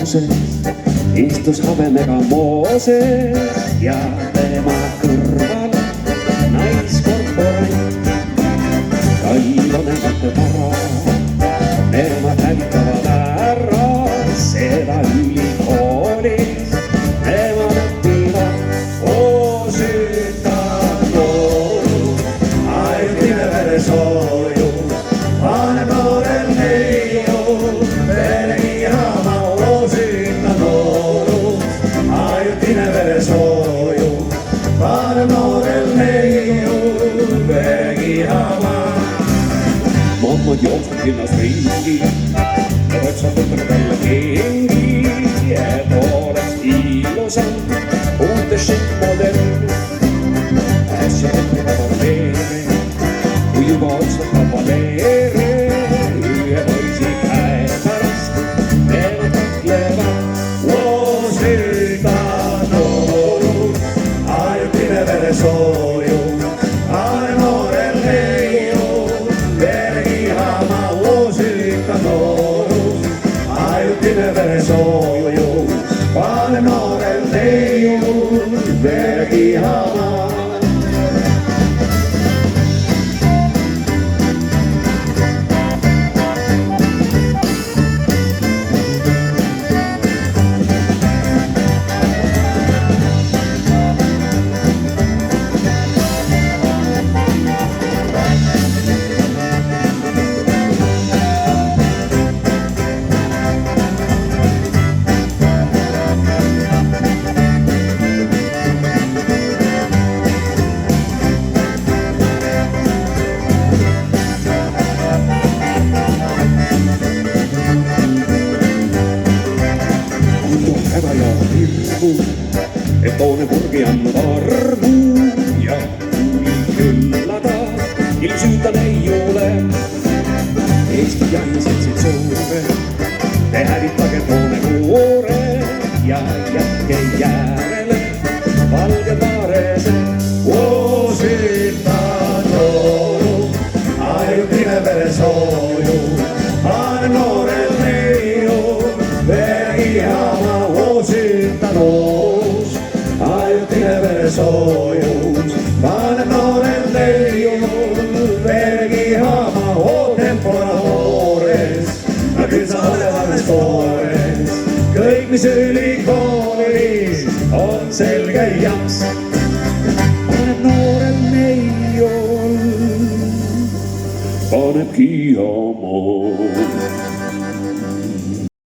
Mooses istus habemega Mooses ja tema kõrval naiskorporant. Kailonemate tara, nemad hävitavad ära seda ülikoolis. Nemad õpivad oosütanoorus, ajutine veresooju, paneb noorel neiu verekihama oosütanoorus, ajutine veresooju, paneb noorel neiu verekihama. Mammad jooksvad linnas ringi ja võtsad võtame talle kingi, et oleks ilusam uute šikmodel. Äsja võtame kavaleeri, kui juba otsad kavaleeri, ühe poisi käe pärast nemad kaklevad. Oosütanoorus, ajutine veresooju, paneb noorel neiu verekihama. Oosütanoorus, ajutine veresooju, paneb noorel neiu verekihama. Et toone purgi andnud armu ja tuli küllada ilmsüüta neiule. Eesti jahiseltsid soove, te hävitage toone koore ja jätke järele valged vaaresed. Oosütanoorus, ajutine veresooju, paneb noorel neiu verekihama. Oosütanoorus, ajutine veresooju, paneb noorel neiu verekihama. O temporadores, küll sa oled alles toores, kõik mis ülikoolis on selge jaks. Paneb noorel neiul, paneb kihama.